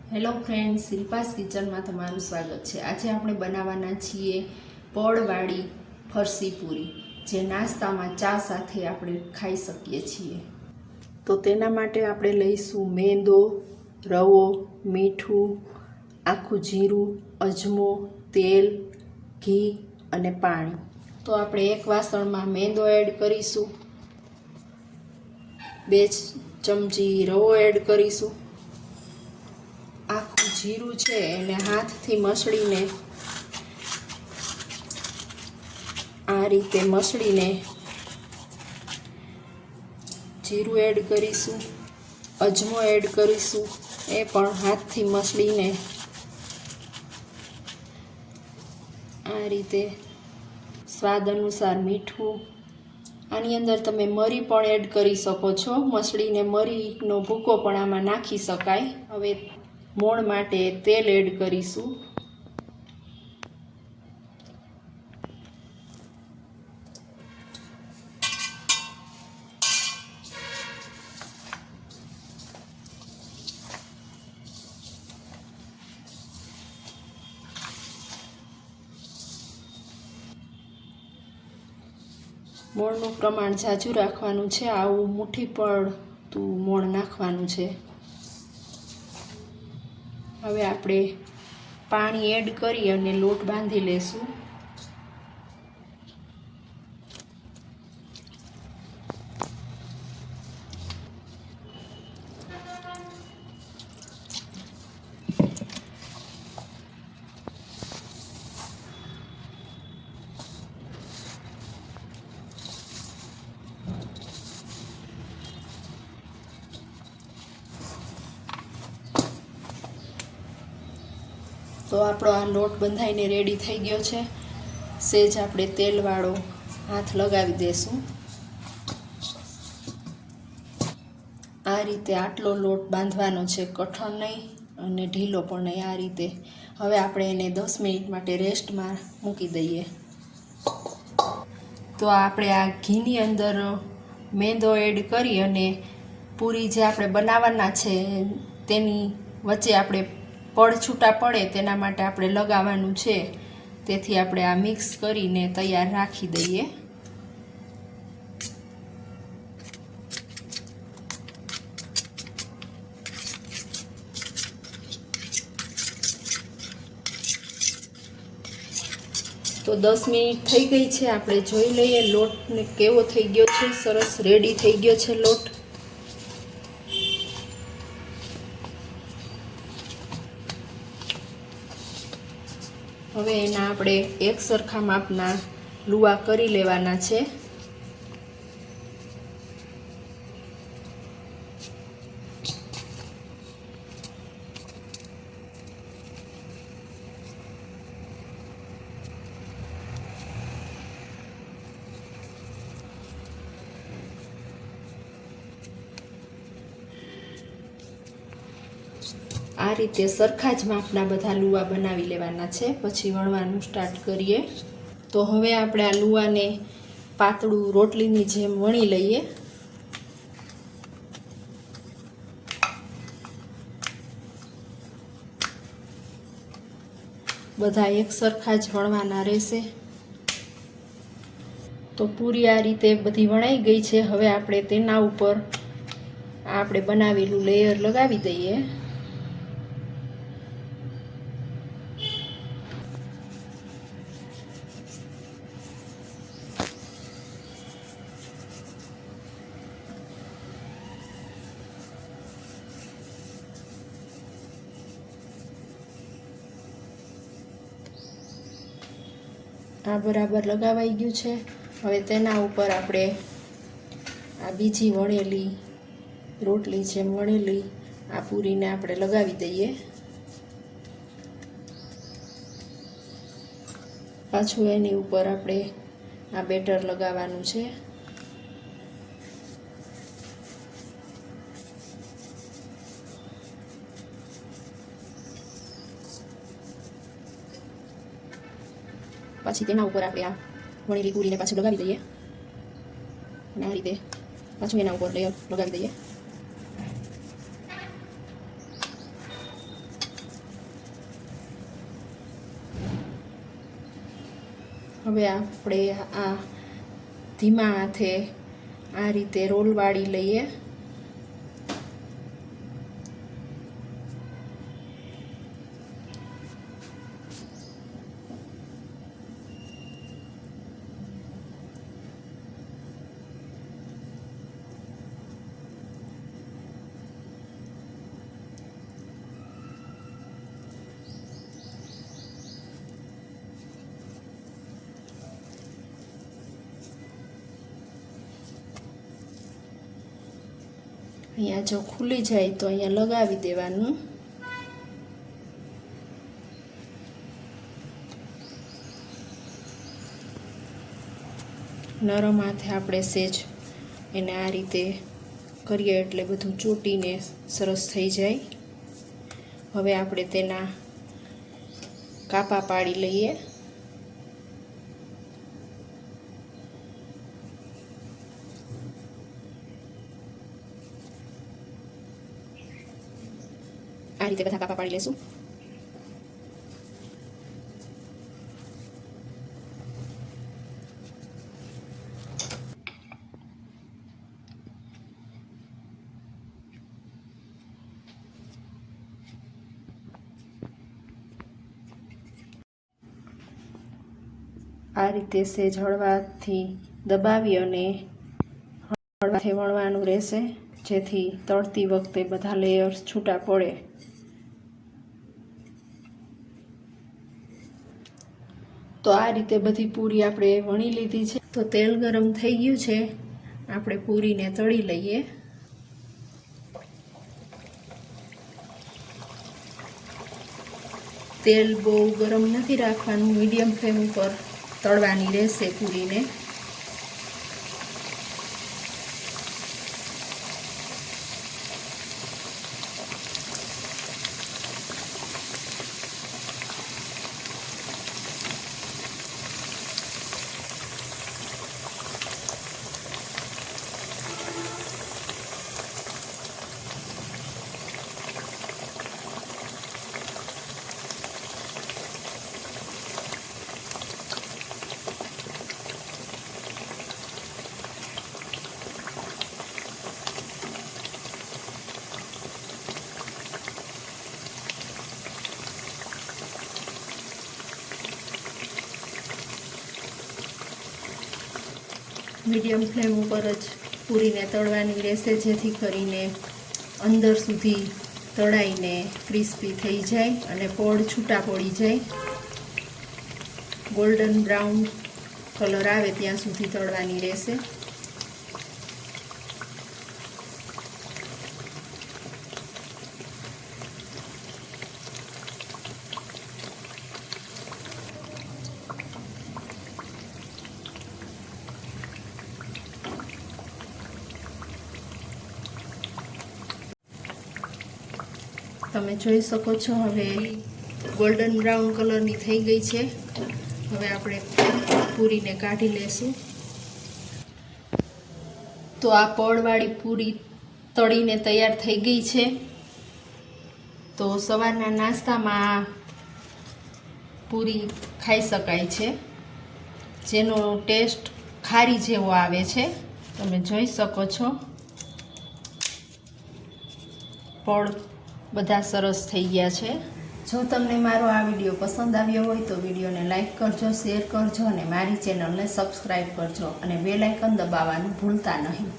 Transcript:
Hello friends, શિલ્પાસ કિચનમાં તમારું સ્વાગત છે। આજે આપણે બનાવવાના છીએ પડવાળી ફરસી પૂરી, જે નાસ્તામાં ચા સાથે આપણે ખાઈ શકીએ છીએ। તો તેના માટે આપણે લઈશું મેંદો, રવો, મીઠું, આખું જીરું, અજમો, તેલ, ઘી અને પાણી। તો આપણે એક વાસણમાં મેંદો એડ કરીશું, 2 ચમચી રવો એડ કરીશું, આખું જીરું છે એને હાથથી મસળીને આ રીતે મસળીને જીરું એડ કરીશું, અજમો એડ કરીશું, એ પણ હાથથી મસળીને આ રીતે, સ્વાદ અનુસાર મીઠું। આની અંદર તમે મરી પણ એડ કરી શકો છો, મસળીને મરીનો ભૂકો પણ આમાં નાખી શકાય। હવે મોણ માટે તેલ એડ કરીશું, મોણનું પ્રમાણ ઝાઝું રાખવાનું છે, આવું મુઠ્ઠી પડતું મોણ નાખવાનું છે। હવે આપણે પાણી એડ કરી અને લોટ બાંધી લેશું। તો આપણો આ લોટ બંધાઈને રેડી થઈ ગયો છે। સેજ આપણે તેલવાળો હાથ લગાવી દેશું। આ રીતે આટલો લોટ બાંધવાનો છે, કઠણ નહીં અને ઢીલો પણ નહીં, આ રીતે। હવે આપણે એને 10 મિનિટ માટે રેસ્ટમાં મૂકી દઈએ। તો આપણે આ ઘીની અંદર મેંદો એડ કરી અને પૂરી જે આપણે બનાવવાના છે તેની વચ્ચે આપણે પડ છૂટા પડે તેના માટે આપણે લગાવવાનું છે, તેથી આપણે આ મિક્સ કરીને તૈયાર રાખી દઈએ। તો 10 મિનિટ થઈ ગઈ છે, આપણે જોઈ લઈએ લોટને કેવો થઈ ગયો છે, સરસ રેડી થઈ ગયો છે લોટ। હવે એના આપણે એક સરખા માપના લુવા કરી લેવાના છે। આ રીતે સરખા જ માપના બધા લુવા બનાવી લેવાના છે, પછી વણવાનું સ્ટાર્ટ કરીએ। તો હવે આપણે આ લુવાને પાતળું રોટલીની જેમ વણી લઈએ। બધા એક સરખા જ વણવાના રહેશે। તો પૂરી આ રીતે બધી વણાઈ ગઈ છે। હવે આપણે તેના ઉપર આપણે બનાવેલું લેયર લગાવી દઈએ। આ બરાબર લગાવાઈ ગયું છે। હવે તેના ઉપર આપણે આ બીજી વણેલી રોટલી જેમ વણેલી આ પૂરીને આપણે લગાવી દઈએ। પાછું એની ઉપર આપણે આ બેટર લગાવવાનું છે। પછી તેના ઉપર આપણે આ વણેલી પૂરીને પાછું લગાવી દઈએ અને આ રીતે પાછું એના ઉપર લેયર લગાવી દઈએ। હવે આપણે આ ધીમા હાથે આ રીતે રોલ વાળી લઈએ. અહીંયા જો ખુલી જાય તો અહીંયા લગાવી દેવાનું. નરમ હાથે આપણે સેજ એને આ રીતે કરીએ એટલે બધું ચોટીને સરસ થઈ જાય. હવે આપણે તેના કાપા પાડી લઈએ. આ રીતે બધા કાપા પાડી લેશું. આ રીતે સેજ હળવાથી દબાવી અને હળવાથી વણવાનું રહેશે, જેથી તળતી વખતે બધા લેયર્સ છૂટા પડે. તો આ રીતે બધી પૂરી આપણે વણી લીધી છે. તો તેલ ગરમ થઈ ગયું છે, આપણે પૂરીને તળી લઈએ. તેલ બહુ ગરમ નથી રાખવાનું, મીડિયમ ફ્લેમ ઉપર તળવાની રહેશે પૂરીને. મીડિયમ ફ્લેમ ઉપર જ પૂરીને તળવાની રહેશે, જેથી કરીને અંદર સુધી તળાઈને ક્રિસ્પી થઈ જાય અને પડ છૂટા પડી જાય. ગોલ્ડન બ્રાઉન કલર આવે ત્યાં સુધી તળવાની રહેશે. તમે જોઈ શકો છો હવે ગોલ્ડન બ્રાઉન કલરની થઈ ગઈ છે. હવે આપણે પૂરીને કાઢી લેશું. તો આ પડવાળી પૂરી તળીને તૈયાર થઈ ગઈ છે. તો સવારના નાસ્તામાં પૂરી ખાઈ શકાય છે, જેનો ટેસ્ટ ખારી જેવો આવે છે. તમે જોઈ શકો છો પડ બધા સરસ થઈ ગયા છે. જો તમને મારો આ વિડીયો પસંદ આવ્યો હોય તો વિડીયોને લાઈક કરજો, શેર કરજો અને મારી ચેનલને સબસ્ક્રાઈબ કરજો અને બેલ આઇકન દબાવવાનું ભૂલતા નહીં.